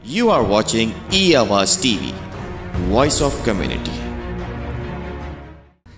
You are watching E-Awaaz TV, Voice of Community.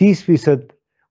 30%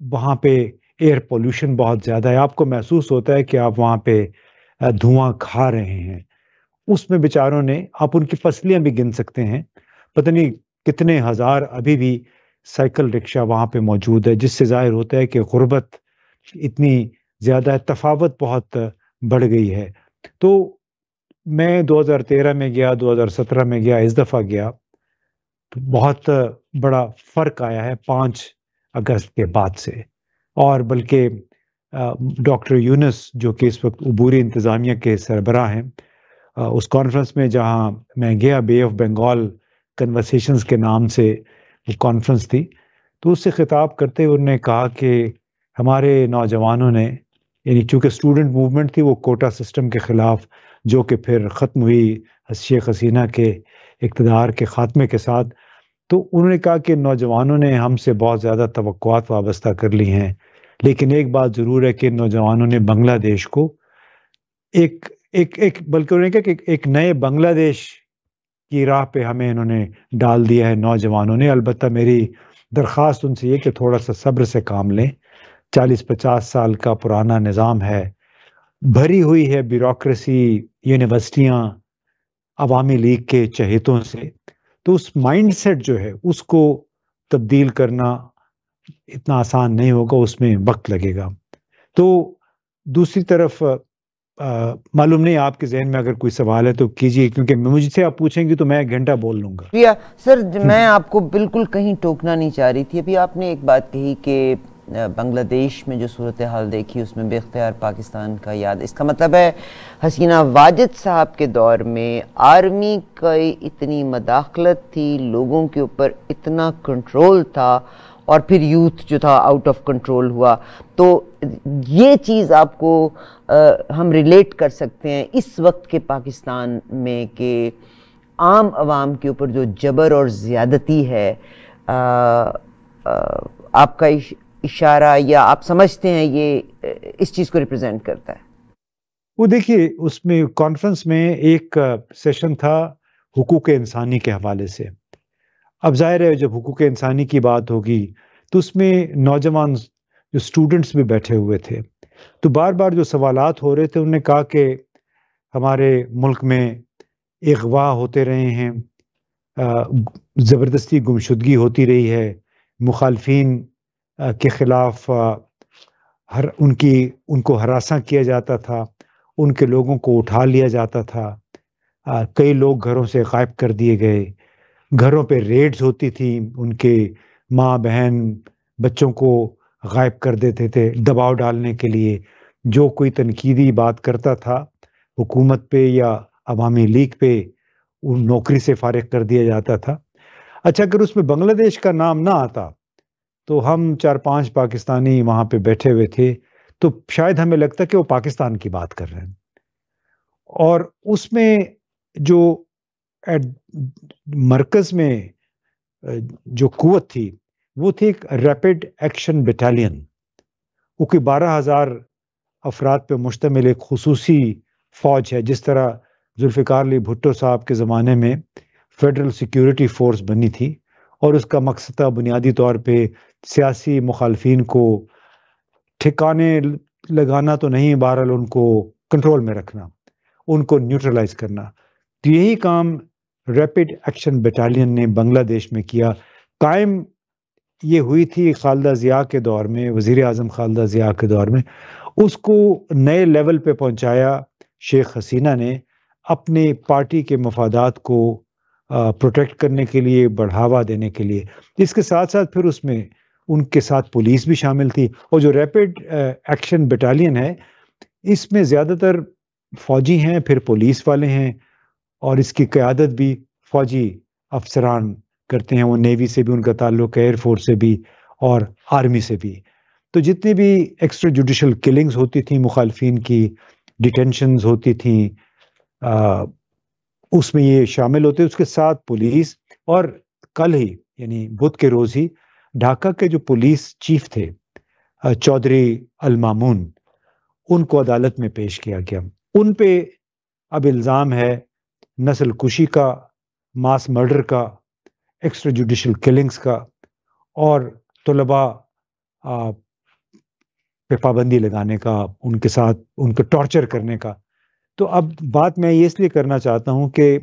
وہاں پہ air pollution بہت زیادہ ہے، آپ کو محسوس ہوتا ہے کہ آپ وہاں پہ دھواں کھا رہے ہیں۔ اس میں بیچاروں نے، آپ ان کی فصلیاں بھی گن سکتے ہیں، پتہ نہیں کتنے ہزار ابھی بھی سائیکل رکشہ وہاں پہ موجود ہے، جس سے ظاہر ہوتا ہے کہ غربت اتنی زیادہ ہے، تفاوت بہت بڑھ گئی ہے۔ تو میں 2013 میں گیا، 2017 میں گیا، اس دفعہ گیا تو بہت بڑا فرق آیا ہے 5 اگست کے بعد سے۔ اور بلکہ ڈاکٹر یونس جو کہ اس وقت عبوری انتظامیہ کے سربراہ ہیں، اس کانفرنس میں جہاں میں گیا، بے آف بنگال کنورسیشنز کے نام سے وہ کانفرنس تھی، تو اس سے خطاب کرتے ہوئے انہوں نے کہا کہ ہمارے نوجوانوں نے، یعنی چونکہ اسٹوڈنٹ موومنٹ تھی وہ کوٹا سسٹم کے خلاف، جو کہ پھر ختم ہوئی شیخ حسینہ کے اقتدار کے خاتمے کے ساتھ، تو انہوں نے کہا کہ نوجوانوں نے ہم سے بہت زیادہ توقعات وابستہ کر لی ہیں، لیکن ایک بات ضرور ہے کہ نوجوانوں نے بنگلہ دیش کو بلکہ انہوں نے کہا کہ ایک نئے بنگلہ دیش کی راہ پہ ہمیں انہوں نے ڈال دیا ہے نوجوانوں نے۔ البتہ میری درخواست ان سے یہ کہ تھوڑا سا صبر سے کام لیں، 40-50 سال کا پرانا نظام ہے، بھری ہوئی ہے بیوروکریسی، یونیورسٹیاں عوامی لیگ کے چہیتوں سے، تو اس مائنڈ سیٹ جو ہے اس کو تبدیل کرنا اتنا آسان نہیں ہوگا، اس میں وقت لگے گا۔ تو دوسری طرف معلوم نہیں آپ کے ذہن میں اگر کوئی سوال ہے تو کیجیے، کیونکہ مجھ سے آپ پوچھیں گی تو میں 1 گھنٹہ بول لوں گا۔ سر میں آپ کو بالکل کہیں ٹوکنا نہیں چاہ رہی تھی۔ ابھی آپ نے ایک بات کہی کہ بنگلہ دیش میں جو صورتحال دیکھی اس میں بے اختیار پاکستان کا یاد، اس کا مطلب ہے حسینہ واجد صاحب کے دور میں آرمی کی اتنی مداخلت تھی، لوگوں کے اوپر اتنا کنٹرول تھا، اور پھر یوتھ جو تھا آؤٹ آف کنٹرول ہوا۔ تو یہ چیز آپ کو ہم ریلیٹ کر سکتے ہیں اس وقت کے پاکستان میں کہ عام عوام کے اوپر جو جبر اور زیادتی ہے، آپ کا اشارہ یا آپ سمجھتے ہیں یہ اس چیز کو ریپرزینٹ کرتا ہے؟ وہ دیکھیے، اس میں کانفرنس میں ایک سیشن تھا حقوق انسانی کے حوالے سے۔ اب ظاہر ہے جب حقوق انسانی کی بات ہوگی تو اس میں نوجوان جو اسٹوڈنٹس بھی بیٹھے ہوئے تھے، تو بار بار جو سوالات ہو رہے تھے، انہوں نے کہا کہ ہمارے ملک میں اغوا ہوتے رہے ہیں، زبردستی گمشدگی ہوتی رہی ہے، مخالفین کے خلاف ان کو ہراساں کیا جاتا تھا، ان کے لوگوں کو اٹھا لیا جاتا تھا، کئی لوگ گھروں سے غائب کر دیے گئے، گھروں پہ ریڈز ہوتی تھی، ان کے ماں بہن بچوں کو غائب کر دیتے تھے دباؤ ڈالنے کے لیے، جو کوئی تنقیدی بات کرتا تھا حکومت پہ یا عوامی لیگ پہ ان نوکری سے فارغ کر دیا جاتا تھا۔ اچھا، اگر اس میں بنگلہ دیش کا نام نہ آتا تو ہم 4-5 پاکستانی وہاں پہ بیٹھے ہوئے تھے تو شاید ہمیں لگتا کہ وہ پاکستان کی بات کر رہے ہیں، اور اس میں جو مرکز میں جو قوت تھی وہ تھی ایک ریپڈ ایکشن بٹالین، وہ کوئی 12,000 افراد پہ مشتمل ایک خصوصی فوج ہے، جس طرح ذوالفقار علی بھٹو صاحب کے زمانے میں فیڈرل سیکیورٹی فورس بنی تھی، اور اس کا مقصد تھا بنیادی طور پہ سیاسی مخالفین کو ٹھکانے لگانا تو نہیں، بہرحال ان کو کنٹرول میں رکھنا، ان کو نیوٹرلائز کرنا۔ تو یہی کام ریپڈ ایکشن بٹالین نے بنگلہ دیش میں کیا۔ قائم یہ ہوئی تھی خالدہ ضیاء کے دور میں، وزیر اعظم خالدہ ضیاء کے دور میں، اس کو نئے لیول پہ پہنچایا شیخ حسینہ نے اپنے پارٹی کے مفادات کو پروٹیکٹ کرنے کے لیے، بڑھاوا دینے کے لیے۔ اس کے ساتھ ساتھ پھر اس میں ان کے ساتھ پولیس بھی شامل تھی، اور جو ریپڈ ایکشن بٹالین ہے اس میں زیادہ تر فوجی ہیں، پھر پولیس والے ہیں، اور اس کی قیادت بھی فوجی افسران کرتے ہیں، وہ نیوی سے بھی ان کا تعلق ہے، ایئر فورس سے بھی، اور آرمی سے بھی۔ تو جتنی بھی ایکسٹرا جوڈیشل کلنگز ہوتی تھیں، مخالفین کی ڈیٹینشنز ہوتی تھیں، اس میں یہ شامل ہوتے، اس کے ساتھ پولیس۔ اور کل ہی یعنی بدھ کے روز ہی ڈھاکہ کے جو پولیس چیف تھے چودھری المامون، ان کو عدالت میں پیش کیا گیا۔ ان پہ اب الزام ہے نسل کشی کا، ماس مرڈر کا، ایکسٹرا جوڈیشل کلنگز کا، اور طلباء پہ پابندی لگانے کا، ان کے ساتھ ان کو ٹارچر کرنے کا. تو اب بات میں یہ اس لیے کرنا چاہتا ہوں کہ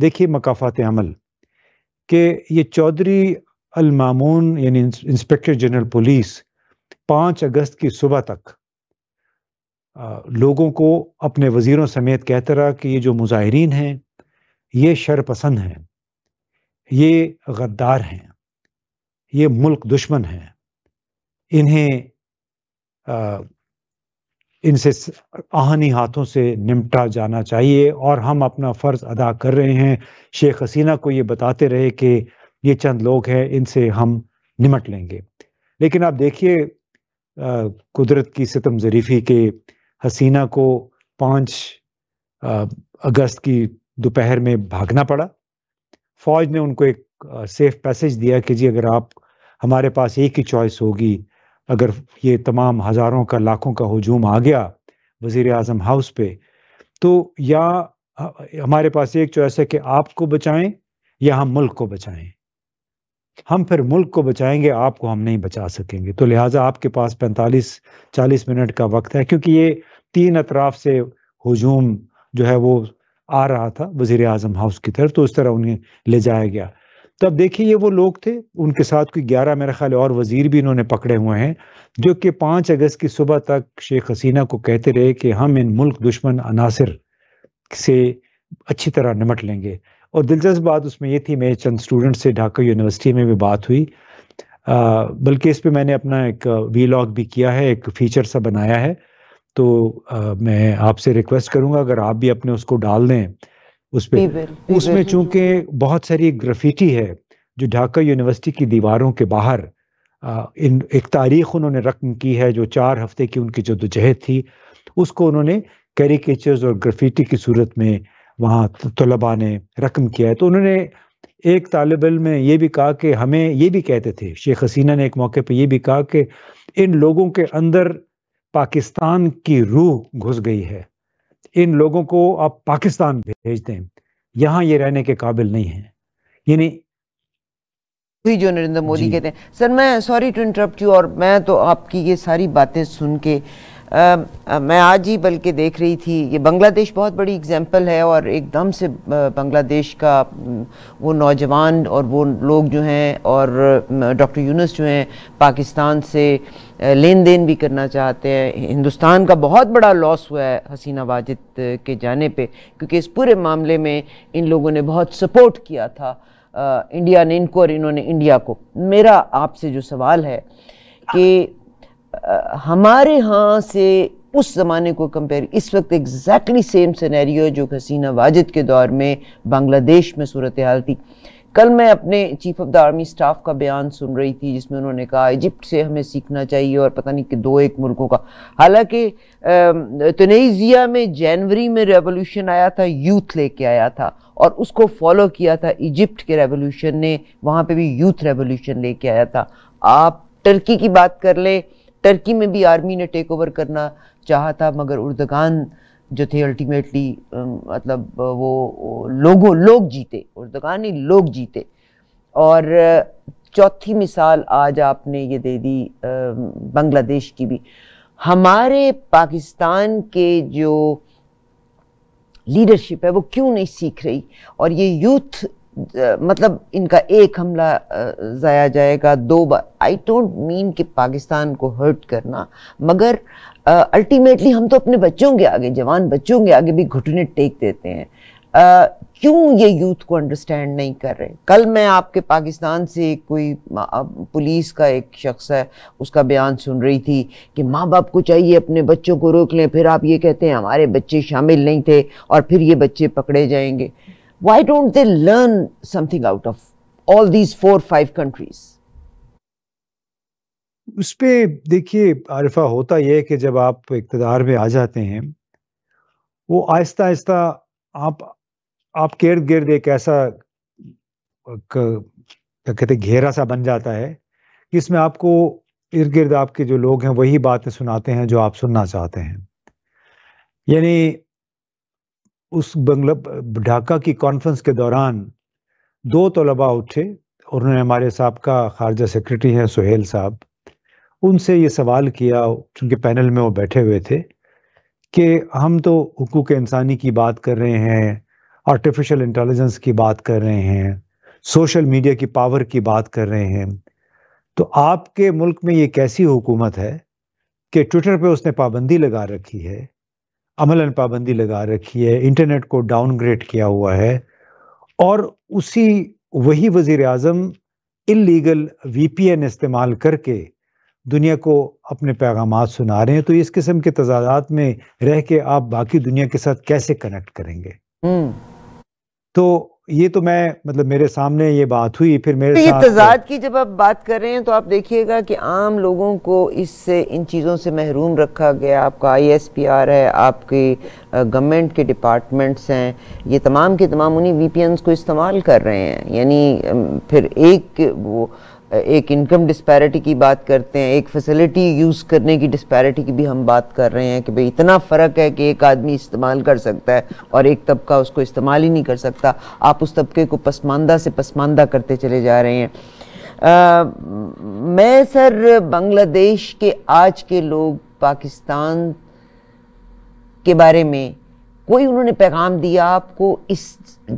دیکھیے مکافات عمل، کہ یہ چودھری المامون یعنی انسپیکٹر جنرل پولیس 5 اگست کی صبح تک لوگوں کو اپنے وزیروں سمیت کہتا رہا کہ یہ جو مظاہرین ہیں یہ شر پسند ہیں، یہ غدار ہیں، یہ ملک دشمن ہیں، انہیں ان سے آہنی ہاتھوں سے نمٹا جانا چاہیے، اور ہم اپنا فرض ادا کر رہے ہیں. شیخ حسینہ کو یہ بتاتے رہے کہ یہ چند لوگ ہیں، ان سے ہم نمٹ لیں گے. لیکن آپ دیکھیے قدرت کی ستم ظریفی کے حسینہ کو 5 اگست کی دوپہر میں بھاگنا پڑا. فوج نے ان کو ایک سیف پیسج دیا کہ جی اگر آپ، ہمارے پاس ایک ہی چوائس ہوگی، اگر یہ تمام ہزاروں کا لاکھوں کا ہجوم آ گیا وزیر اعظم ہاؤس پہ، تو یا ہمارے پاس ایک چوائس ہے کہ آپ کو بچائیں یا ہم ملک کو بچائیں. ہم پھر ملک کو بچائیں گے، آپ کو ہم نہیں بچا سکیں گے. تو لہٰذا آپ کے پاس 45-40 منٹ کا وقت ہے، کیونکہ یہ 3 اطراف سے ہجوم جو ہے وہ آ رہا تھا وزیر اعظم ہاؤس کی طرف، تو اس طرح انہیں لے جایا گیا. تو اب دیکھیے یہ وہ لوگ تھے، ان کے ساتھ کوئی 11 میرا خیال اور وزیر بھی انہوں نے پکڑے ہوئے ہیں، جو کہ 5 اگست کی صبح تک شیخ حسینہ کو کہتے رہے کہ ہم ان ملک دشمن عناصر سے اچھی طرح نمٹ لیں گے. اور دلچسپ بات اس میں یہ تھی، میں چند اسٹوڈنٹ سے ڈھاکہ یونیورسٹی میں بھی بات ہوئی، بلکہ اس پہ میں نے اپنا ایک ویلاگ بھی کیا ہے، ایک فیچر سا بنایا ہے. تو میں آپ سے ریکویسٹ کروں گا اگر آپ بھی اپنے اس کو ڈال دیں اس پہ. اس میں چونکہ بہت ساری گرافیٹی ہے جو ڈھاکہ یونیورسٹی کی دیواروں کے باہر ایک تاریخ انہوں نے رقم کی ہے، جو 4 ہفتے کی ان کی جدوجہد تھی، اس کو انہوں نے کیریکیچرز اور گرافیٹی کی صورت میں وہاں طلباء نے رقم کیا ہے. تو انہوں نے ایک طالب علم نے یہ بھی کہا کہ ہمیں یہ بھی کہتے تھے، شیخ حسینہ نے ایک موقع پہ یہ بھی کہا کہ ان لوگوں کے اندر پاکستان کی روح گھس گئی ہے، ان لوگوں کو آپ پاکستان بھیج دیں، یہاں یہ رہنے کے قابل نہیں ہیں. یعنی جو نریندر مودی کہتے ہیں. سر میں سوری ٹو انٹرپٹ یو، اور میں تو آپ کی یہ ساری باتیں سن کے میں آج ہی بلکہ دیکھ رہی تھی، یہ بنگلہ دیش بہت بڑی اگزامپل ہے، اور ایک دم سے بنگلہ دیش کا وہ نوجوان اور وہ لوگ جو ہیں، اور ڈاکٹر یونس جو ہیں پاکستان سے لین دین بھی کرنا چاہتے ہیں. ہندوستان کا بہت بڑا لاس ہوا ہے حسینہ واجد کے جانے پہ، کیونکہ اس پورے معاملے میں ان لوگوں نے بہت سپورٹ کیا تھا، انڈیا نے ان کو اور انہوں نے انڈیا کو. میرا آپ سے جو سوال ہے کہ ہمارے ہاں سے اس زمانے کو کمپیئر، اس وقت ایگزیکٹلی سیم سینیریو جو حسینہ واجد کے دور میں بنگلہ دیش میں صورتحال تھی. کل میں اپنے chief of the army staff کا بیان سن رہی تھی جس میں انہوں نے کہا ایجپٹ سے ہمیں سیکھنا چاہیے، اور پتہ نہیں کہ 2-1 ملکوں کا. حالانکہ تنیزیا میں جنوری میں ریولوشن آیا تھا، یوتھ لے کے آیا تھا، اور اس کو فالو کیا تھا ایجپٹ کے ریولوشن نے، وہاں پہ بھی یوتھ ریولوشن لے کے آیا تھا. آپ ٹرکی کی بات کر لیں، ٹرکی میں بھی آرمی نے ٹیک اوور کرنا چاہا تھا، مگر اردگان جو تھے الٹیمیٹلی مطلب وہ لوگ جیتے، اردگان ہی لوگ جیتے. اور چوتھی مثال آج آپ نے یہ دے دی بنگلہ دیش کی بھی. ہمارے پاکستان کے جو لیڈرشپ ہے وہ کیوں نہیں سیکھ رہی؟ اور یہ یوتھ مطلب ان کا ایک حملہ ضائع جائے گا، 2 بار. آئی ڈونٹ مین کہ پاکستان کو ہرٹ کرنا، مگر الٹیمیٹلی ہم تو اپنے بچوں کے آگے، جوان بچوں کے آگے بھی گھٹنے ٹیک دیتے ہیں. کیوں یہ یوتھ کو انڈرسٹینڈ نہیں کر رہے؟ کل میں آپ کے پاکستان سے کوئی پولیس کا ایک شخص ہے، اس کا بیان سن رہی تھی کہ ماں باپ کو چاہیے اپنے بچوں کو روک لیں، پھر آپ یہ کہتے ہیں ہمارے بچے شامل نہیں تھے اور پھر یہ بچے پکڑے جائیں گے. Why don't they learn something out of all these 4-5 countries? اس پہ دیکھیے عارفہ، ہوتا یہ ہے کہ جب آپ اقتدار میں آ جاتے ہیں، وہ آہستہ آہستہ آپ کے ارد گرد ایک ایسا کیا کہتے گھیرا سا بن جاتا ہے جس میں آپ کو ارد گرد آپ کے جو لوگ ہیں وہی باتیں سناتے ہیں جو آپ سننا چاہتے ہیں. یعنی اس ڈھاکہ کی کانفرنس کے دوران 2 طلباء اٹھے، اور انہوں نے ہمارے سابقہ خارجہ سیکرٹری ہیں سہیل صاحب، ان سے یہ سوال کیا، چونکہ پینل میں وہ بیٹھے ہوئے تھے، کہ ہم تو حقوق انسانی کی بات کر رہے ہیں، آرٹیفیشل انٹیلیجنس کی بات کر رہے ہیں، سوشل میڈیا کی پاور کی بات کر رہے ہیں، تو آپ کے ملک میں یہ کیسی حکومت ہے کہ ٹویٹر پہ اس نے پابندی لگا رکھی ہے، عملاً پابندی لگا رکھی ہے، انٹرنیٹ کو ڈاؤن گریڈ کیا ہوا ہے، اور وہی وزیر اعظم انلیگل وی پی این استعمال کر کے دنیا کو اپنے پیغامات سنا رہے ہیں؟ تو اس قسم کے تضادات میں رہ کے آپ باقی دنیا کے ساتھ کیسے کنیکٹ کریں گے؟ تو یہ تو مطلب میرے سامنے یہ بات ہوئی، پھر میرے یہ ساتھ تضاد کی جب آپ بات کر رہے ہیں تو آپ دیکھیے گا کہ عام لوگوں کو اس سے، ان چیزوں سے محروم رکھا گیا. آپ کا آئی ایس پی آر ہے، آپ کے گورنمنٹ کے ڈپارٹمنٹس ہیں، یہ تمام کے تمام انہیں وی پی اینز کو استعمال کر رہے ہیں. یعنی پھر ایک انکم ڈسپیرٹی کی بات کرتے ہیں، ایک فیسلٹی یوز کرنے کی ڈسپیرٹی کی بھی ہم بات کر رہے ہیں کہ بھئی اتنا فرق ہے کہ ایک آدمی استعمال کر سکتا ہے اور ایک طبقہ اس کو استعمال ہی نہیں کر سکتا. آپ اس طبقے کو پسماندہ سے پسماندہ کرتے چلے جا رہے ہیں. میں سر بنگلہ دیش کے آج کے لوگ پاکستان کے بارے میں کوئی انہوں نے پیغام دیا آپ کو؟ اس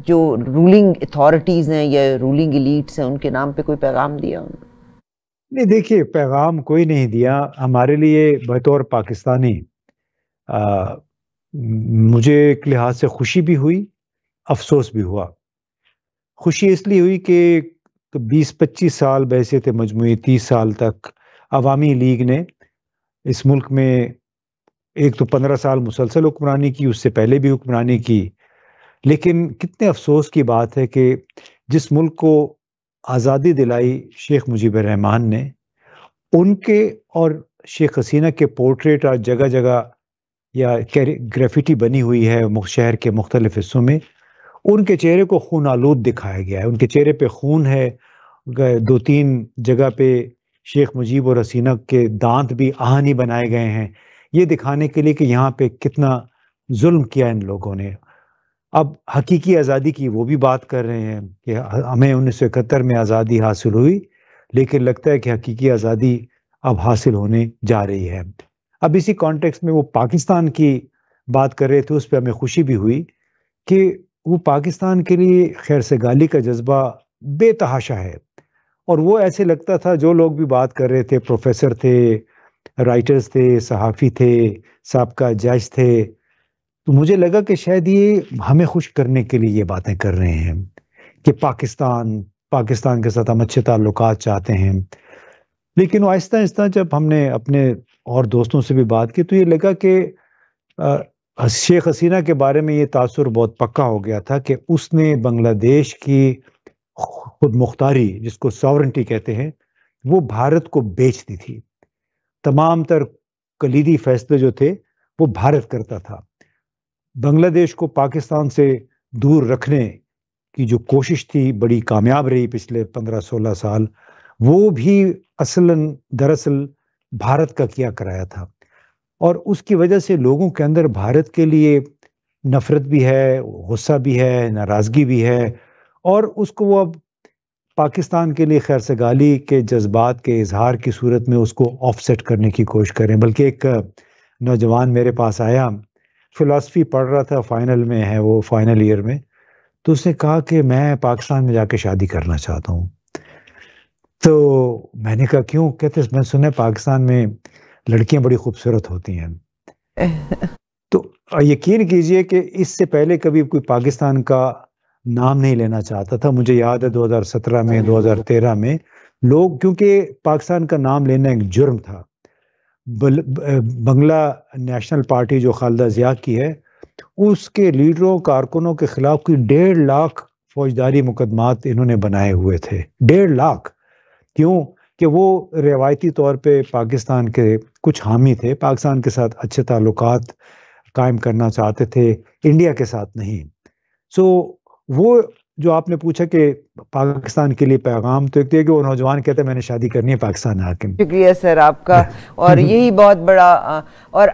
جو رولنگ اتھارٹیز ہیں یا رولنگ ایلیٹس ہیں ان کے نام پہ کوئی پیغام دیا انہوں نے؟ نہیں، دیکھیے پیغام کوئی نہیں دیا. ہمارے لیے بطور پاکستانی مجھے ایک لحاظ سے خوشی بھی ہوئی، افسوس بھی ہوا. خوشی اس لیے ہوئی کہ 20-25 سال بحیثیت مجموعی 30 سال تک عوامی لیگ نے اس ملک میں ایک تو 15 سال مسلسل حکمرانی کی، اس سے پہلے بھی حکمرانی کی. لیکن کتنے افسوس کی بات ہے کہ جس ملک کو آزادی دلائی شیخ مجیب الرحمن نے، ان کے اور شیخ حسینہ کے پورٹریٹ آج جگہ جگہ یا گریفٹی بنی ہوئی ہے شہر کے مختلف حصوں میں. ان کے چہرے کو خون آلود دکھایا گیا ہے، ان کے چہرے پہ خون ہے. 2-3 جگہ پہ شیخ مجیب اور حسینہ کے دانت بھی آہنی بنائے گئے ہیں، یہ دکھانے کے لیے کہ یہاں پہ کتنا ظلم کیا ان لوگوں نے. اب حقیقی آزادی کی وہ بھی بات کر رہے ہیں کہ ہمیں 1971 میں آزادی حاصل ہوئی، لیکن لگتا ہے کہ حقیقی آزادی اب حاصل ہونے جا رہی ہے. اب اسی کانٹیکس میں وہ پاکستان کی بات کر رہے تھے، اس پہ ہمیں خوشی بھی ہوئی کہ وہ پاکستان کے لیے خیر سگالی کا جذبہ بے تحاشا ہے. اور وہ ایسے لگتا تھا جو لوگ بھی بات کر رہے تھے، پروفیسر تھے، رائٹرز تھے، صحافی تھے، سابقہ جج تھے، تو مجھے لگا کہ شاید یہ ہمیں خوش کرنے کے لیے یہ باتیں کر رہے ہیں کہ پاکستان کے ساتھ ہم اچھے تعلقات چاہتے ہیں. لیکن وہ آہستہ آہستہ جب ہم نے اپنے اور دوستوں سے بھی بات کی تو یہ لگا کہ شیخ حسینہ کے بارے میں یہ تاثر بہت پکا ہو گیا تھا کہ اس نے بنگلہ دیش کی خود مختاری، جس کو ساورنٹی کہتے ہیں، وہ بھارت کو بیچ دی تھی. تمام تر کلیدی فیصلے جو تھے وہ بھارت کرتا تھا. بنگلہ دیش کو پاکستان سے دور رکھنے کی جو کوشش تھی بڑی کامیاب رہی پچھلے 15-16 سال، وہ بھی دراصل بھارت کا کیا کرایا تھا. اور اس کی وجہ سے لوگوں کے اندر بھارت کے لیے نفرت بھی ہے، غصہ بھی ہے، ناراضگی بھی ہے، اور اس کو وہ اب پاکستان کے لیے خیر سگالی کے جذبات کے اظہار کی صورت میں اس کو آف سیٹ کرنے کی کوشش کریں. بلکہ ایک نوجوان میرے پاس آیا، فلسفی پڑھ رہا تھا، فائنل میں ہے وہ، فائنل ایئر میں، تو اس نے کہا کہ میں پاکستان میں جا کے شادی کرنا چاہتا ہوں. تو میں نے کہا کیوں؟ کہتے میں سنا پاکستان میں لڑکیاں بڑی خوبصورت ہوتی ہیں. تو یقین کیجئے کہ اس سے پہلے کبھی کوئی پاکستان کا نام نہیں لینا چاہتا تھا. مجھے یاد ہے 2017 میں، 2013 میں لوگ، کیونکہ پاکستان کا نام لینا ایک جرم تھا. بنگلہ نیشنل پارٹی جو خالدہ ضیاء کی ہے، اس کے لیڈروں کارکنوں کے خلاف کوئی 1.5 لاکھ فوجداری مقدمات انہوں نے بنائے ہوئے تھے. 1.5 لاکھ. کیوں؟ کہ وہ روایتی طور پہ پاکستان کے کچھ حامی تھے، پاکستان کے ساتھ اچھے تعلقات قائم کرنا چاہتے تھے، انڈیا کے ساتھ نہیں. سو وہ جو آپ نے پوچھا کہ پاکستان کے لیے پیغام، تو ایک کہ وہ نوجوان کہتے ہیں میں نے شادی کرنی ہے پاکستان آ کے. شکریہ سر آپ کا. اور یہی بہت بڑا، اور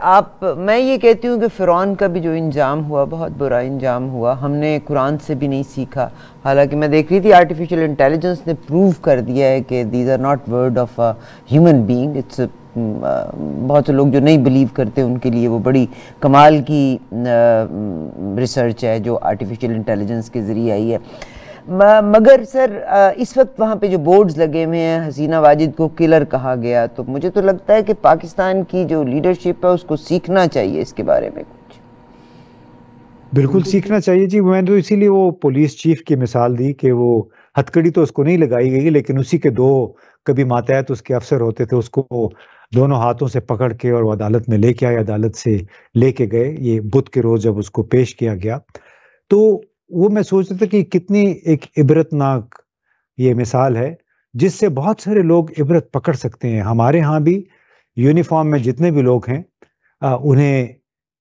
میں یہ کہتی ہوں کہ فرعون کا بھی جو انجام ہوا بہت برا انجام ہوا. ہم نے قرآن سے بھی نہیں سیکھا. حالانکہ میں دیکھ رہی تھی آرٹیفیشل انٹیلیجنس نے پروو کر دیا ہے کہ these are not word of a human being, it's بہت سے لوگ جو نہیں بلیو کرتے ان کے لیے وہ بڑی کمال کی ریسرچ ہے جو آرٹیفیشیل انٹیلیجنس کے ذریعے آئی ہے. مگر سر اس وقت وہاں پہ جو بورڈز لگے ہوئے ہیں حسینہ واجد کو کلر کہا گیا, تو مجھے تو لگتا ہے کہ پاکستان کی جو لیڈرشپ ہے اس کو سیکھنا چاہیے اس کے بارے میں کچھ. بالکل سیکھنا چاہیے جی. میں نے تو اسی لیے وہ پولیس چیف کی مثال دی کہ وہ ہتھ کڑی تو اس کو نہیں لگائی گئی لیکن اسی کے دو کبھی ماتحت اس کے افسر ہوتے تھے, اس کو دونوں ہاتھوں سے پکڑ کے اور وہ عدالت میں لے کے آئے, عدالت سے لے کے گئے یہ بدھ کے روز جب اس کو پیش کیا گیا. تو وہ میں سوچ رہا تھا کہ کتنی ایک عبرتناک یہ مثال ہے جس سے بہت سارے لوگ عبرت پکڑ سکتے ہیں. ہمارے ہاں بھی یونیفارم میں جتنے بھی لوگ ہیں انہیں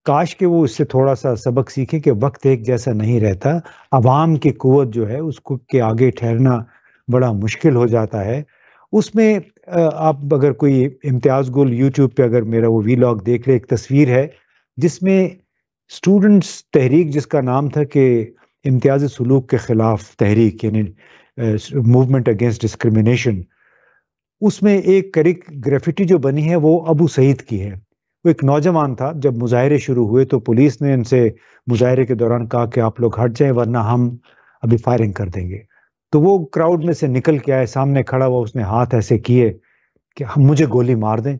کاش کہ وہ اس سے تھوڑا سا سبق سیکھیں کہ وقت ایک جیسا نہیں رہتا. عوام کی قوت جو ہے اس کو کے آگے ٹھہرنا بڑا مشکل ہو جاتا ہے. اس میں آپ اگر کوئی امتیاز گل یوٹیوب پہ اگر میرا وہ ویلاگ دیکھ لے, ایک تصویر ہے جس میں اسٹوڈنٹس تحریک جس کا نام تھا کہ امتیازی سلوک کے خلاف تحریک یعنی موومنٹ اگینسٹ ڈسکریمنیشن, اس میں ایک گریفٹی جو بنی ہے وہ ابو سعید کی ہے. وہ ایک نوجوان تھا, جب مظاہرے شروع ہوئے تو پولیس نے ان سے مظاہرے کے دوران کہا کہ آپ لوگ ہٹ جائیں ورنہ ہم ابھی فائرنگ کر دیں گے. تو وہ کراؤڈ میں سے نکل کے آئے, سامنے کھڑا ہوا, اس نے ہاتھ ایسے کیے کہ ہم مجھے گولی مار دیں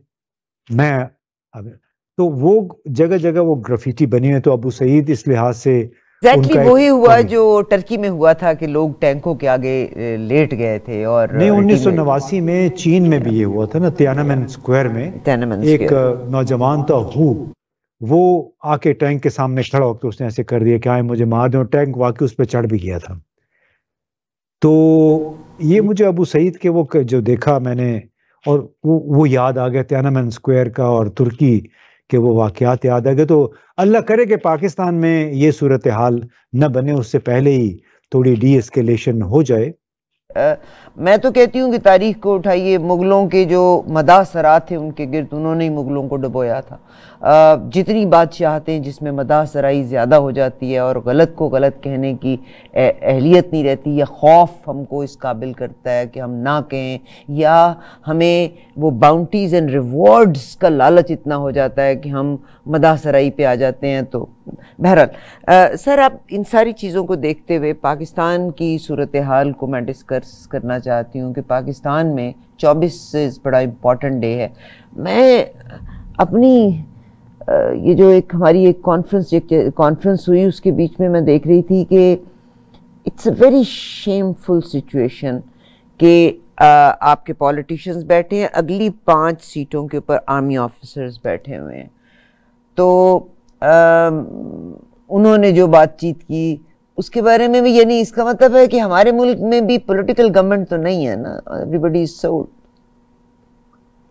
میں. تو وہ جگہ جگہ وہ گرافیٹی بنی ہے. تو ابو سعید اس لحاظ سے ایگزیکٹلی وہی ہوا جو ٹرکی میں ہوا تھا کہ لوگ ٹینکوں کے آگے لیٹ گئے تھے. اور نہیں 1989 میں چین میں بھی یہ ہوا تھا نا, تیانمن اسکوائر میں ایک نوجوان تھا وہ آ کے ٹینک کے سامنے کھڑا ہو کے اس نے ایسے کر دیا کہ آئے مجھے مار دیں, اور ٹینک واقعی اس پہ چڑھ بھی گیا تھا. تو یہ مجھے ابو سعید کے وہ جو دیکھا میں نے اور وہ یاد آ گیا تیانمن اسکوائر کا اور ترکی کہ وہ واقعات یاد آ گئے. تو اللہ کرے کہ پاکستان میں یہ صورتحال نہ بنے, اس سے پہلے ہی تھوڑی ڈی اسکیلیشن ہو جائے. میں تو کہتی ہوں کہ تاریخ کو اٹھائیے, مغلوں کے جو مداح سرات تھے ان کے گرد انہوں نے ہی مغلوں کو ڈبویا تھا. جتنی بادشاہتیں جس میں مداح سرائی زیادہ ہو جاتی ہے اور غلط کو غلط کہنے کی اہلیت نہیں رہتی, یا خوف ہم کو اس قابل کرتا ہے کہ ہم نہ کہیں, یا ہمیں وہ باؤنٹیز اینڈ ریوارڈز کا لالچ اتنا ہو جاتا ہے کہ ہم مداح سرائی پہ آ جاتے ہیں. تو بہرحال سر آپ ان ساری چیزوں کو دیکھتے ہوئے پاکستان کی صورتحال کو میں ڈسکس کرنا چاہتی ہوں کہ پاکستان میں 24 بڑا امپورٹنٹ ڈے ہے. میں اپنی یہ جو ایک ہماری ایک کانفرنس ہوئی اس کے بیچ میں دیکھ رہی تھی کہ it's a very shameful situation کہ آپ کے پولیٹیشنز بیٹھے ہیں, اگلی 5 سیٹوں کے اوپر آرمی آفیسرز بیٹھے ہوئے ہیں. تو انہوں نے جو بات چیت کی اس کے بارے میں بھی, یعنی اس کا مطلب ہے کہ ہمارے ملک میں بھی پولیٹیکل گورنمنٹ تو نہیں ہے نا, ایوری بڈی از سولڈ.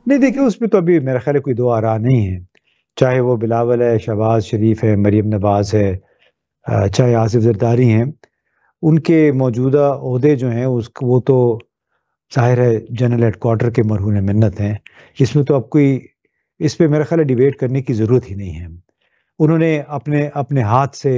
نہیں دیکھیں اس میں تو ابھی میرا خیال ہے کوئی دو آراء نہیں ہے, چاہے وہ بلاول ہے, شہباز شریف ہے, مریم نواز ہے, چاہے آصف زرداری ہیں. ان کے موجودہ عہدے جو ہیں وہ تو ظاہر ہے جنرل ہیڈ کوارٹر کے مرہون منت ہیں. اس میں تو اب کوئی اس پہ میرا خیال ہے ڈیبیٹ کرنے کی ضرورت ہی نہیں ہے. انہوں نے اپنے ہاتھ سے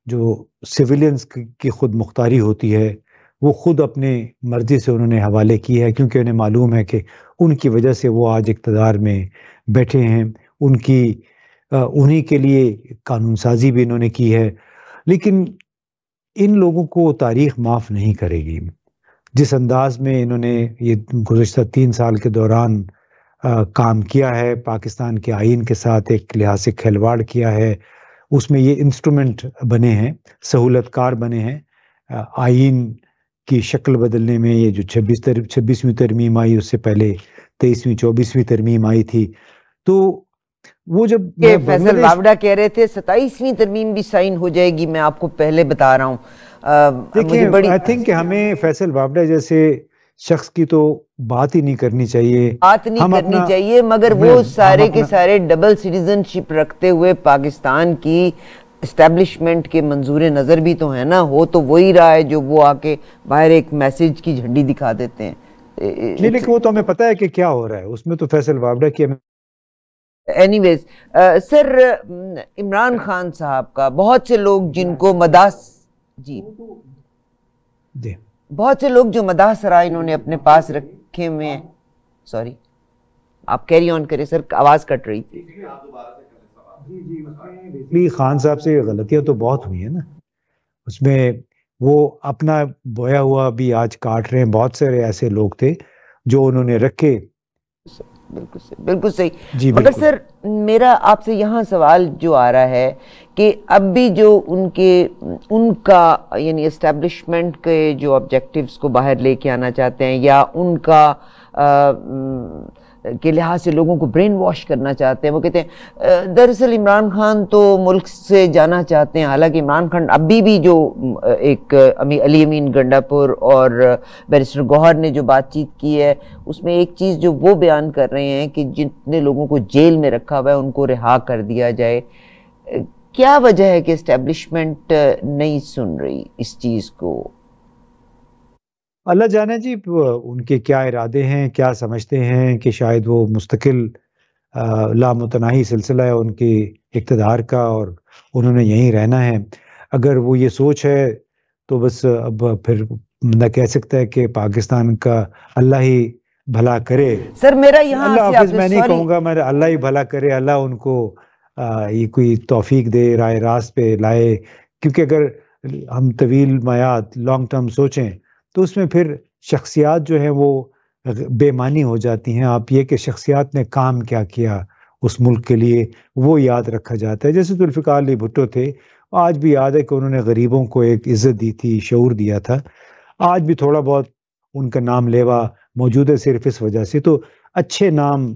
جو سویلینز کی خود مختاری ہوتی ہے وہ خود اپنے مرضی سے انہوں نے حوالے کی ہے, کیونکہ انہیں معلوم ہے کہ ان کی وجہ سے وہ آج اقتدار میں بیٹھے ہیں. انہی کے لیے قانون سازی بھی انہوں نے کی ہے. لیکن ان لوگوں کو تاریخ معاف نہیں کرے گی. جس انداز میں انہوں نے یہ گزشتہ 3 سال کے دوران کام کیا ہے, پاکستان کے آئین کے ساتھ ایک لحاظ سے کھلواڑ کیا ہے, اس میں یہ انسٹرومنٹ بنے ہیں, سہولت کار بنے ہیں. آئین کی شکل بدلنے میں یہ جو 26ویں ترمیم آئی, اس سے پہلے 23ویں 24ویں ترمیم آئی تھی. تو وہ جب فیصل واوڈا کہہ رہے تھے 27ویں ترمیم بھی سائن ہو جائے گی, میں آپ کو پہلے بتا رہا ہوں. دیکھیں آئی تھنک کہ ہمیں فیصل واوڈا جیسے شخص کی تو بات ہی نہیں کرنی چاہیے, مگر وہ سارے کے سارے ڈبل سٹیزن شپ رکھتے ہوئے پاکستان کی اسٹیبلشمنٹ کے منظور نظر بھی تو ہے نا. ہو تو وہی رہا ہے جو وہ آ کے باہر ایک میسج کی جھنڈی دکھا دیتے ہیں. نہیں لیکن وہ تو ہمیں پتہ ہے کہ کیا ہو رہا ہے اس میں. تو فیصل واوڈا کی اینی ویز سر عمران خان صاحب کا بہت سے لوگ جن کو بہت سے لوگ جو مداح سرائے انہوں نے اپنے پاس رکھے ہوئے ہیں, سوری آپ کیری آن کریں سر, آواز کٹ رہی تھی. جی خان صاحب سے غلطیاں تو بہت ہوئی ہیں نا, اس میں وہ اپنا بویا ہوا بھی آج کاٹ رہے ہیں. بہت سارے ایسے لوگ تھے جو انہوں نے رکھے. بالکل صحیح, بالکل صحیح. جی مگر سر میرا آپ سے یہاں سوال جو آ رہا ہے کہ اب بھی جو ان کا یعنی اسٹیبلشمنٹ کے جو آبجیکٹیوز کو باہر لے کے آنا چاہتے ہیں, یا ان کا کے لحاظ سے لوگوں کو برین واش کرنا چاہتے ہیں, وہ کہتے ہیں دراصل عمران خان تو ملک سے جانا چاہتے ہیں. حالانکہ عمران خان ابھی بھی جو ایک علی امین گنڈا پور اور بیرسٹر گوہر نے جو بات چیت کی ہے, اس میں ایک چیز جو وہ بیان کر رہے ہیں کہ جتنے لوگوں کو جیل میں رکھا ہوا ہے ان کو رہا کر دیا جائے. کیا وجہ ہے کہ اسٹیبلشمنٹ نہیں سن رہی اس چیز کو؟ اللہ جانے جی ان کے کیا ارادے ہیں, کیا سمجھتے ہیں کہ شاید وہ مستقل لامتناہی سلسلہ ہے ان کے اقتدار کا اور انہوں نے یہیں رہنا ہے. اگر وہ یہ سوچ ہے تو بس اب پھر بندہ کہہ سکتا ہے کہ پاکستان کا اللہ ہی بھلا کرے. سر میرا یہاں اللہ سے حافظ میں نہیں کہوں گا, میں اللہ ہی بھلا کرے, اللہ ان کو یہ کوئی توفیق دے, رائے راست پہ لائے. کیونکہ اگر ہم طویل میعاد لانگ ٹرم سوچیں تو اس میں پھر شخصیات جو ہیں وہ بے معنی ہو جاتی ہیں. آپ یہ کہ شخصیات نے کام کیا کیا اس ملک کے لیے وہ یاد رکھا جاتا ہے. جیسے ذوالفقار علی بھٹو تھے, آج بھی یاد ہے کہ انہوں نے غریبوں کو ایک عزت دی تھی, شعور دیا تھا. آج بھی تھوڑا بہت ان کا نام لیوا موجود ہے صرف اس وجہ سے. تو اچھے نام,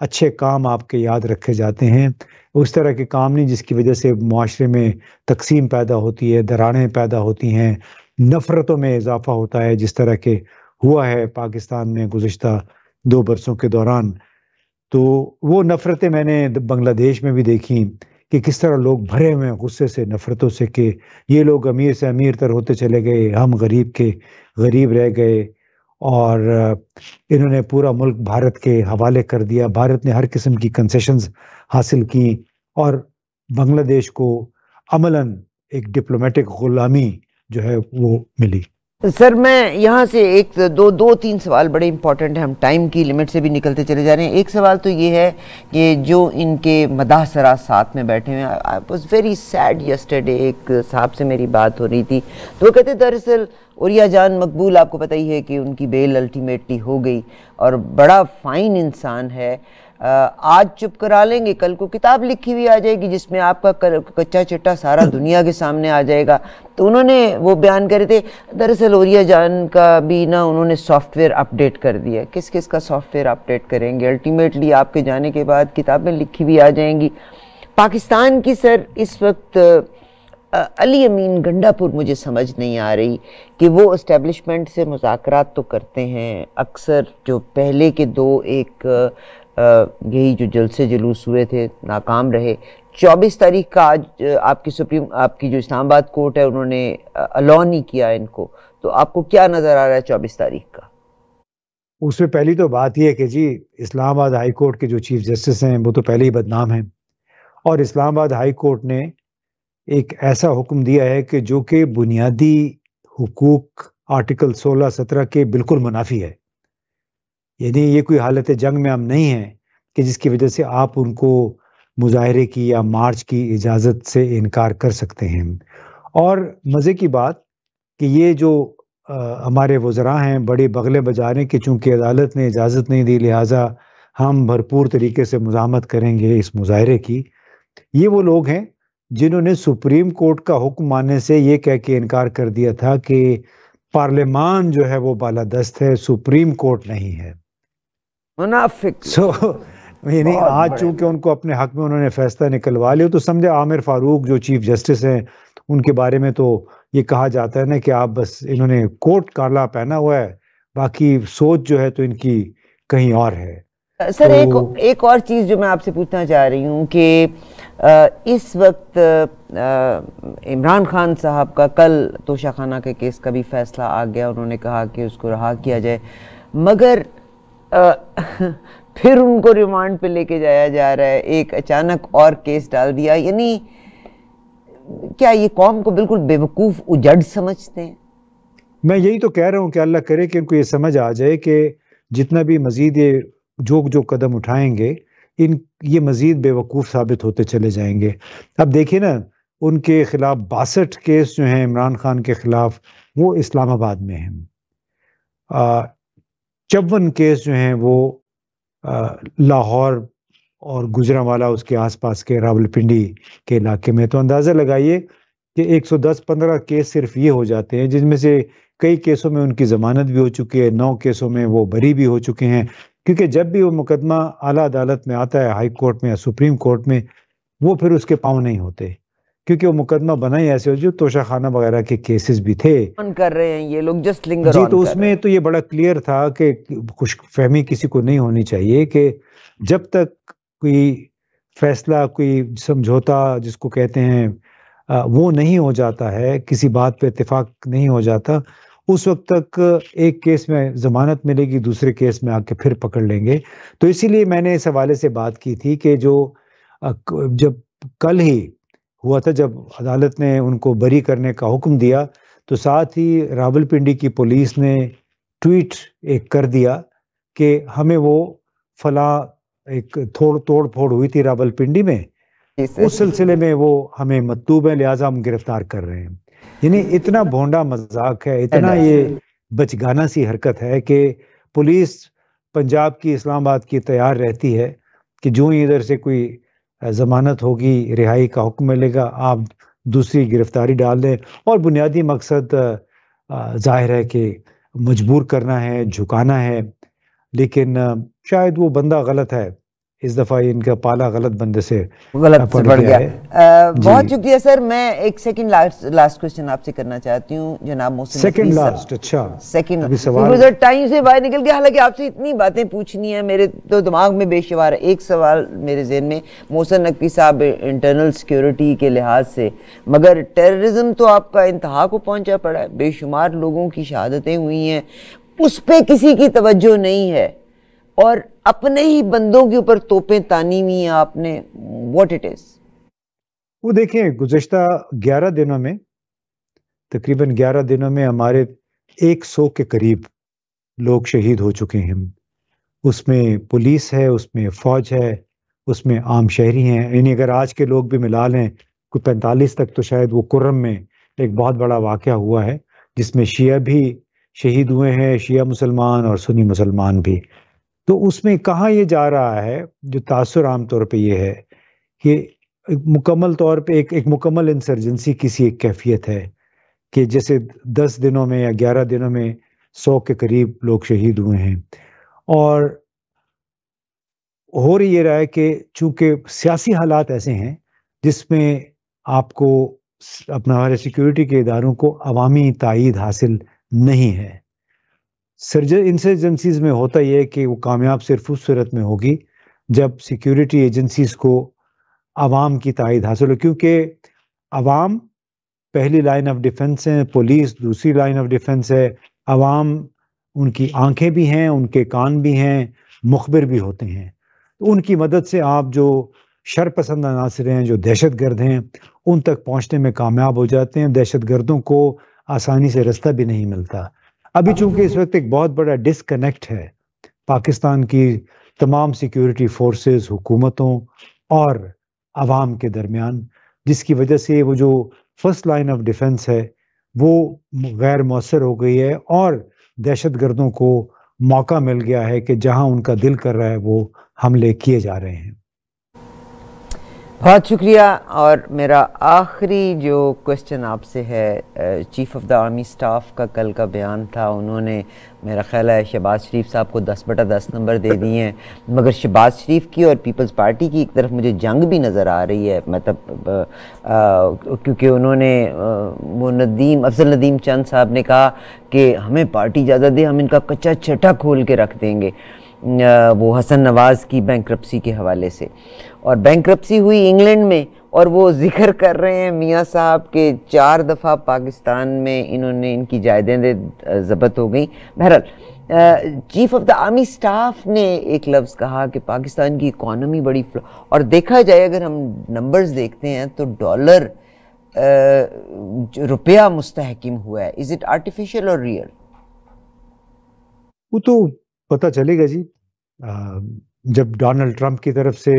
اچھے کام آپ کے یاد رکھے جاتے ہیں, اس طرح کے کام نہیں جس کی وجہ سے معاشرے میں تقسیم پیدا ہوتی ہے, دراڑیں پیدا ہوتی ہیں, نفرتوں میں اضافہ ہوتا ہے, جس طرح کے ہوا ہے پاکستان میں گزشتہ 2 برسوں کے دوران. تو وہ نفرتیں میں نے بنگلہ دیش میں بھی دیکھی کہ کس طرح لوگ بھرے ہوئے غصے سے, نفرتوں سے, کہ یہ لوگ امیر سے امیر تر ہوتے چلے گئے, ہم غریب کے غریب رہ گئے, اور انہوں نے پورا ملک بھارت کے حوالے کر دیا. بھارت نے ہر قسم کی کنسیشنز حاصل کی اور بنگلہ دیش کو عملاً ایک ڈپلومیٹک غلامی جو ہے وہ ملی. سر میں یہاں سے ایک دو تین سوال بڑے امپورٹنٹ ہیں, ہم ٹائم کی لمٹ سے بھی نکلتے چلے جا رہے ہیں. ایک سوال تو یہ ہے کہ جو ان کے مداح سرا ساتھ میں بیٹھے ہوئے ہیں, I was very sad yesterday, ایک صاحب سے میری بات ہو رہی تھی تو وہ کہتے دراصل عریہ جان مقبول آپ کو پتہ ہی ہے کہ ان کی بیل الٹیمیٹلی ہو گئی, اور بڑا فائن انسان ہے, آج چپ کرا لیں گے, کل کو کتاب لکھی ہوئی آ جائے گی جس میں آپ کا کچا چٹا سارا دنیا کے سامنے آ جائے گا. تو انہوں نے وہ بیان کرے تھے دراصل عریہ جان کا بھی نا انہوں نے سافٹ ویئر اپڈیٹ کر دیا. کس کس کا سافٹ ویئر اپڈیٹ کریں گے؟ الٹیمیٹلی آپ کے جانے کے بعد کتابیں لکھی ہوئی آ جائیں گی. پاکستان کی سر اس وقت علی امین گنڈا پور مجھے سمجھ نہیں آ رہی کہ وہ اسٹیبلشمنٹ سے مذاکرات تو کرتے ہیں اکثر, جو پہلے کے 2 ایک یہی جو جلسے جلوس ہوئے تھے ناکام رہے. 24 تاریخ کا آج آپ کی جو اسلام آباد کورٹ ہے انہوں نے الاؤ نہیں کیا ان کو, تو آپ کو کیا نظر آ رہا ہے 24 تاریخ کا؟ اس میں پہلی تو بات یہ ہے کہ جی اسلام آباد ہائی کورٹ کے جو چیف جسٹس ہیں وہ تو پہلے ہی بدنام ہیں, اور اسلام آباد ہائی کورٹ نے ایک ایسا حکم دیا ہے کہ جو کہ بنیادی حقوق آرٹیکل 16-17 کے بالکل منافی ہے. یعنی یہ کوئی حالت جنگ میں ہم نہیں ہیں کہ جس کی وجہ سے آپ ان کو مظاہرے کی یا مارچ کی اجازت سے انکار کر سکتے ہیں. اور مزے کی بات کہ یہ جو ہمارے وزراء ہیں بڑے بغلے بجا رہے ہیں کہ چونکہ عدالت نے اجازت نہیں دی لہٰذا ہم بھرپور طریقے سے مزاحمت کریں گے اس مظاہرے کی. یہ وہ لوگ ہیں جنہوں نے سپریم کورٹ کا حکم ماننے سے یہ کہہ کے انکار کر دیا تھا کہ پارلیمان جو ہے وہ بالادست ہے, سپریم کورٹ نہیں ہے. منافق. یعنی آج چونکہ ان کو اپنے حق میں انہوں نے فیصلہ نکلوا لیا, تو سمجھے عامر فاروق جو چیف جسٹس ہیں ان کے بارے میں تو یہ کہا جاتا ہے نا کہ آپ بس انہوں نے کوٹ کالا پہنا ہوا ہے, باقی سوچ جو ہے تو ان کی کہیں اور ہے. سر ایک اور چیز جو میں آپ سے پوچھنا چاہ رہی ہوں کہ اس وقت عمران خان صاحب کا کل توشہ خانہ کے کیس کا بھی فیصلہ آ گیا, انہوں نے کہا کہ اس کو رہا کیا جائے, مگر پھر ان کو ریمانڈ پہ لے کے جایا جا رہا ہے, ایک اچانک اور کیس ڈال دیا. یعنی کیا یہ قوم کو بالکل بے وقوف اجڑ سمجھتے ہیں؟ میں یہی تو کہہ رہا ہوں کہ اللہ کرے کہ ان کو یہ سمجھ آ جائے کہ جتنا بھی مزید یہ جو قدم اٹھائیں گے یہ مزید بے وقوف ثابت ہوتے چلے جائیں گے. اب دیکھیے نا ان کے خلاف 62 کیس جو ہیں عمران خان کے خلاف وہ اسلام آباد میں ہیں. 54 کیس جو ہیں وہ لاہور اور گجرانوالہ اس کے آس پاس کے راولپنڈی کے علاقے میں. تو اندازہ لگائیے کہ 110-15 کیس صرف یہ ہو جاتے ہیں، جن میں سے کئی کیسوں میں ان کی ضمانت بھی ہو چکی ہے، 9 کیسوں میں وہ بری بھی ہو چکے ہیں. کیونکہ جب بھی وہ مقدمہ اعلیٰ عدالت میں آتا ہے، ہائی کورٹ میں یا سپریم کورٹ میں، وہ پھر اس کے پاؤں نہیں ہوتے، کیونکہ وہ مقدمہ بنا ہی ایسے ہو جو توشہ خانہ وغیرہ کے کیسز بھی تھے. کر رہے ہیں یہ لوگ جسٹ لنگر جی، تو اس میں تو یہ بڑا کلیئر تھا کہ خوش فہمی کسی کو نہیں ہونی چاہیے کہ جب تک کوئی فیصلہ، کوئی سمجھوتا جس کو کہتے ہیں وہ نہیں ہو جاتا ہے، کسی بات پہ اتفاق نہیں ہو جاتا، اس وقت تک ایک کیس میں ضمانت ملے گی، دوسرے کیس میں آ کے پھر پکڑ لیں گے. تو اسی لیے میں نے اس حوالے سے بات کی تھی کہ جب کل ہی ہوا تھا، جب عدالت نے ان کو بری کرنے کا حکم دیا، تو ساتھ ہی راولپنڈی کی پولیس نے ٹویٹ ایک کر دیا کہ ہمیں وہ فلاں ایک توڑ پھوڑ ہوئی تھی راولپنڈی میں، اس سلسلے میں وہ ہمیں مطلوب ہے، لہٰذا ہم گرفتار کر رہے ہیں. یعنی اتنا بھونڈا مذاق ہے، اتنا یہ بچگانہ سی حرکت ہے کہ پولیس پنجاب کی، اسلام آباد کی تیار رہتی ہے کہ جو ہی ادھر سے کوئی ضمانت ہوگی، رہائی کا حکم ملے گا، آپ دوسری گرفتاری ڈال دیں. اور بنیادی مقصد ظاہر ہے کہ مجبور کرنا ہے، جھکانا ہے. لیکن شاید وہ بندہ غلط ہے، اس دفعہ ان کا پالا غلط بندے سے غلط سے پڑ گیا. بہت شکریہ سر. میں ایک سیکنڈ لاسٹ کوشچن آپ سے کرنا چاہتی ہوں جناب محسن. Second last? اچھا، سیکنڈ سر ٹائم سے باہر نکل گیا. حالانکہ آپ سے اتنی باتیں پوچھنی ہیں، میرے تو دماغ میں بے شمار ہے. ایک سوال میرے ذہن میں، محسن نقوی صاحب، انٹرنل سیکیورٹی کے لحاظ سے، مگر ٹیررزم تو آپ کا انتہا کو پہنچا پڑا ہے، بے شمار لوگوں کی شہادتیں ہوئی ہیں، اس پہ کسی کی توجہ نہیں ہے، اور اپنے ہی بندوں کے اوپر توپیں تانی ہوئی ہیں آپ نے. What it is? وہ دیکھیں، گزشتہ 11 دنوں میں، تقریباً 11 دنوں میں ہمارے 100 کے قریب لوگ شہید ہو چکے ہیں. اس میں پولیس ہے، اس میں فوج ہے، اس میں عام شہری ہیں. یعنی اگر آج کے لوگ بھی ملا لیں، کوئی 45 تک، تو شاید وہ کرم میں ایک بہت بڑا واقعہ ہوا ہے جس میں شیعہ بھی شہید ہوئے ہیں، شیعہ مسلمان اور سنی مسلمان بھی. تو اس میں کہاں یہ جا رہا ہے، جو تاثر عام طور پہ یہ ہے کہ مکمل طور پہ ایک مکمل انسرجنسی کسی ایک کیفیت ہے کہ جیسے 10 دنوں میں یا 11 دنوں میں 100 کے قریب لوگ شہید ہوئے ہیں. اور ہو رہی یہ رہا ہے کہ چونکہ سیاسی حالات ایسے ہیں جس میں آپ کو اپنا ہمارے سیکیورٹی کے اداروں کو عوامی تائید حاصل نہیں ہے. انسرجنسیز میں ہوتا یہ ہے کہ وہ کامیاب صرف اس صورت میں ہوگی جب سیکیورٹی ایجنسیز کو عوام کی تائید حاصل ہو، کیونکہ عوام پہلی لائن آف ڈیفنس ہے، پولیس دوسری لائن آف ڈیفنس ہے. عوام ان کی آنکھیں بھی ہیں، ان کے کان بھی ہیں، مخبر بھی ہوتے ہیں. تو ان کی مدد سے آپ جو شر پسند عناصر ہیں، جو دہشت گرد ہیں، ان تک پہنچنے میں کامیاب ہو جاتے ہیں. دہشت گردوں کو آسانی سے رستہ بھی نہیں ملتا. ابھی چونکہ اس وقت ایک بہت بڑا ڈسکنیکٹ ہے پاکستان کی تمام سیکیورٹی فورسز، حکومتوں اور عوام کے درمیان، جس کی وجہ سے وہ جو فرسٹ لائن آف ڈیفنس ہے وہ غیر مؤثر ہو گئی ہے، اور دہشت گردوں کو موقع مل گیا ہے کہ جہاں ان کا دل کر رہا ہے وہ حملے کیے جا رہے ہیں. بہت شکریہ. اور میرا آخری جو کوشچن آپ سے ہے، chief of the army staff کا کل کا بیان تھا، انہوں نے میرا خیال ہے شہباز شریف صاحب کو 10/10 نمبر دے دیے ہیں، مگر شہباز شریف کی اور پیپلز پارٹی کی ایک طرف مجھے جنگ بھی نظر آ رہی ہے. مطلب کیونکہ انہوں نے وہ افضل ندیم چند صاحب نے کہا کہ ہمیں پارٹی اجازت دے، ہم ان کا کچا چٹا کھول کے رکھ دیں گے، وہ حسن نواز کی بینکرپسی کے حوالے سے. اور بینکرپسی ہوئی انگلینڈ میں، اور وہ ذکر کر رہے ہیں میاں صاحب کے 4 دفعہ پاکستان میں ان کی جائیدادیں ضبط ہو گئیں. بہرحال chief of the army staff نے ایک لفظ کہا کہ پاکستان کی اکانومی بڑی اور دیکھا جائے اگر ہم نمبرز دیکھتے ہیں تو ڈالر روپیہ مستحکم ہوا ہے. از اٹ آرٹیفیشل اور ریئل؟ وہ تو پتہ چلے گا جی. جب ڈونلڈ ٹرمپ کی طرف سے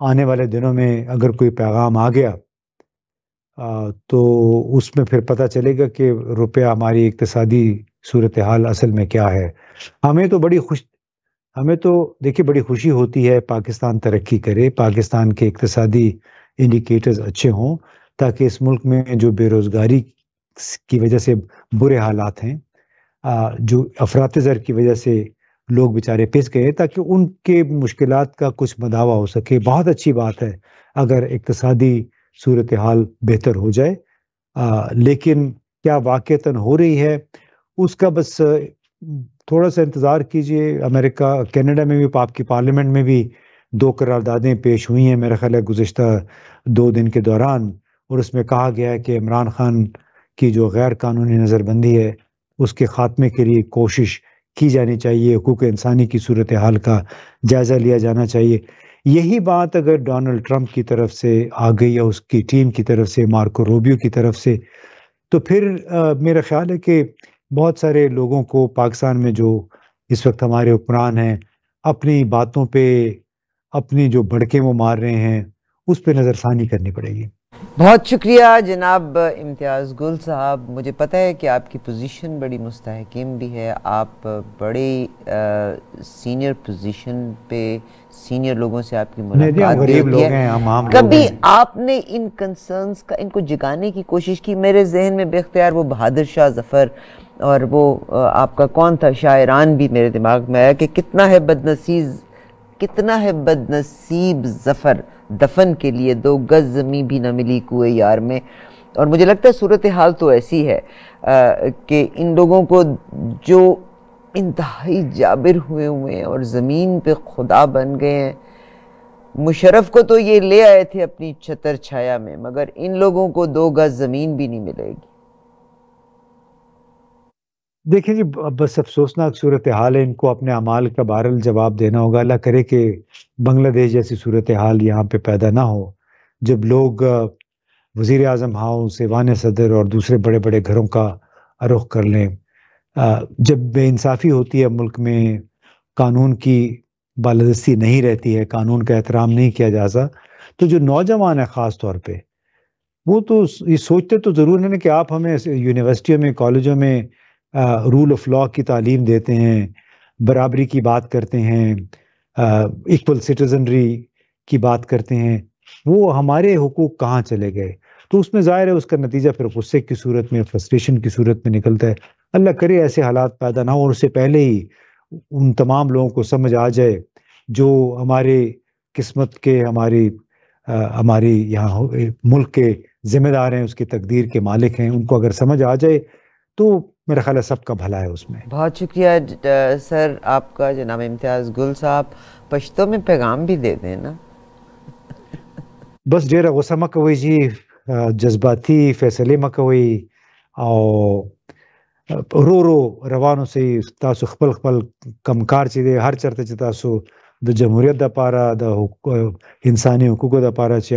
آنے والے دنوں میں اگر کوئی پیغام آ گیا تو اس میں پھر پتہ چلے گا کہ روپیہ ہماری اقتصادی صورتحال اصل میں کیا ہے. ہمیں تو دیکھیے بڑی خوشی ہوتی ہے پاکستان ترقی کرے، پاکستان کے اقتصادی انڈیکیٹرز اچھے ہوں، تاکہ اس ملک میں جو بے روزگاری کی وجہ سے برے حالات ہیں، جو افراط زر کی وجہ سے لوگ بیچارے پس گئے، تاکہ ان کے مشکلات کا کچھ مداوع ہو سکے. بہت اچھی بات ہے اگر اقتصادی صورتحال بہتر ہو جائے، لیکن کیا واقعتاً ہو رہی ہے اس کا بس تھوڑا سا انتظار کیجئے. امریکہ کینیڈا میں بھی آپ کی پارلیمنٹ میں بھی 2 قراردادیں پیش ہوئی ہیں میرا خیال ہے گزشتہ 2 دن کے دوران، اور اس میں کہا گیا ہے کہ عمران خان کی جو غیر قانونی نظر بندی ہے اس کے خاتمے کے لیے کوشش کی جانی چاہیے، حقوق انسانی کی صورتحال کا جائزہ لیا جانا چاہیے. یہی بات اگر ڈونلڈ ٹرمپ کی طرف سے آ گئی یا اس کی ٹیم کی طرف سے، مارکو روبیو کی طرف سے، تو پھر میرا خیال ہے کہ بہت سارے لوگوں کو پاکستان میں جو اس وقت ہمارے حکمران ہیں اپنی باتوں پہ اپنی جو بڑکیں وہ مار رہے ہیں اس پہ نظر ثانی کرنی پڑے گی. بہت شکریہ جناب امتیاز گل صاحب. مجھے پتہ ہے کہ آپ کی پوزیشن بڑی مستحکم بھی ہے، آپ بڑی سینئر پوزیشن پہ سینئر لوگوں سے آپ کی ملاقات بھی ہوتی ہے. کبھی آپ نے ان کنسرنز کا ان کو جگانے کی کوشش کی؟ میرے ذہن میں بے اختیار وہ بہادر شاہ ظفر اور وہ آپ کا کون تھا شاعران بھی میرے دماغ میں آیا کہ کتنا ہے بدنصیب ظفر دفن کے لیے 2 گز زمین بھی نہ ملی کوئے یار میں. اور مجھے لگتا ہے صورتحال تو ایسی ہے کہ ان لوگوں کو جو انتہائی جابر ہوئے ہیں اور زمین پہ خدا بن گئے ہیں، مشرف کو تو یہ لے آئے تھے اپنی چھتر چھایا میں، مگر ان لوگوں کو 2 گز زمین بھی نہیں ملے گی. دیکھیں جی بس افسوسناک صورتحال ہے، ان کو اپنے اعمال کا بہرحال جواب دینا ہوگا. اللہ کرے کہ بنگلہ دیش جیسی صورتحال یہاں پہ پیدا نہ ہو، جب لوگ وزیر اعظم ہاؤس، ایوان صدر اور دوسرے بڑے بڑے گھروں کا رخ کر لیں. جب بے انصافی ہوتی ہے ملک میں، قانون کی بالادستی نہیں رہتی ہے، قانون کا احترام نہیں کیا جاتا، تو جو نوجوان ہیں خاص طور پہ وہ تو یہ سوچتے تو ضرور ہیں کہ آپ ہمیں یونیورسٹیوں میں، کالجوں میں رول آف لا کی تعلیم دیتے ہیں، برابری کی بات کرتے ہیں، ایکول سٹیزنری کی بات کرتے ہیں، وہ ہمارے حقوق کہاں چلے گئے؟ تو اس میں ظاہر ہے اس کا نتیجہ پھر غصے کی صورت میں، فرسٹریشن کی صورت میں نکلتا ہے. اللہ کرے ایسے حالات پیدا نہ ہو، اور اس سے پہلے ہی ان تمام لوگوں کو سمجھ آ جائے جو ہمارے قسمت کے، ہماری یہاں ملک کے ذمہ دار ہیں، اس کی تقدیر کے مالک ہیں. ان کو اگر سمجھ آ جائے تو میرا خیال ہے سب کا بھلا ہے اس میں. بہت شکریہ سر آپ کا جناب امتیاز گل صاحب. پشتو میں پیغام بھی دے دیں نا. بس ډیره غوسه مه کوئ جی، جذباتی فیصلې مه کوئ، او ورو ورو روانو سي. تاسو خپل کمکار چې دی هر چرته چې تاسو د جمهوریت دپاره، د انساني حقوقو دپاره چې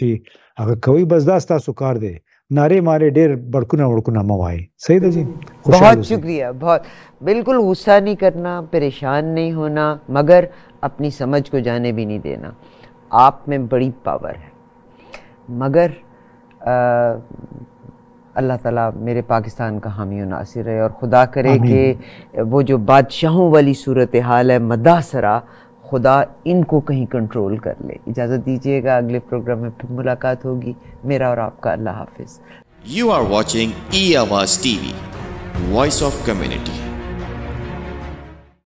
شي هغه کوئ. بس دا ستاسو کار دی. نعرے مارے ډیر بڑکونه مه وایئ. صحیح ده جی. بہت شکریہ. بہت بالکل غصہ نہیں کرنا، پریشان نہیں ہونا، مگر اپنی سمجھ کو جانے بھی نہیں دینا. آپ میں بڑی پاور ہے، مگر اللہ تعالیٰ میرے پاکستان کا حامی و ناصر ہے، اور خدا کرے کہ وہ جو بادشاہوں والی صورتحال ہے مدہ سرا، خدا ان کو کہیں کنٹرول کر لے. اجازت دیجیے گا، اگلے پروگرام میں پھر ملاقات ہوگی. میرا اور آپ کا اللہ حافظ. You are watching E-Awaaz TV, Voice of Community.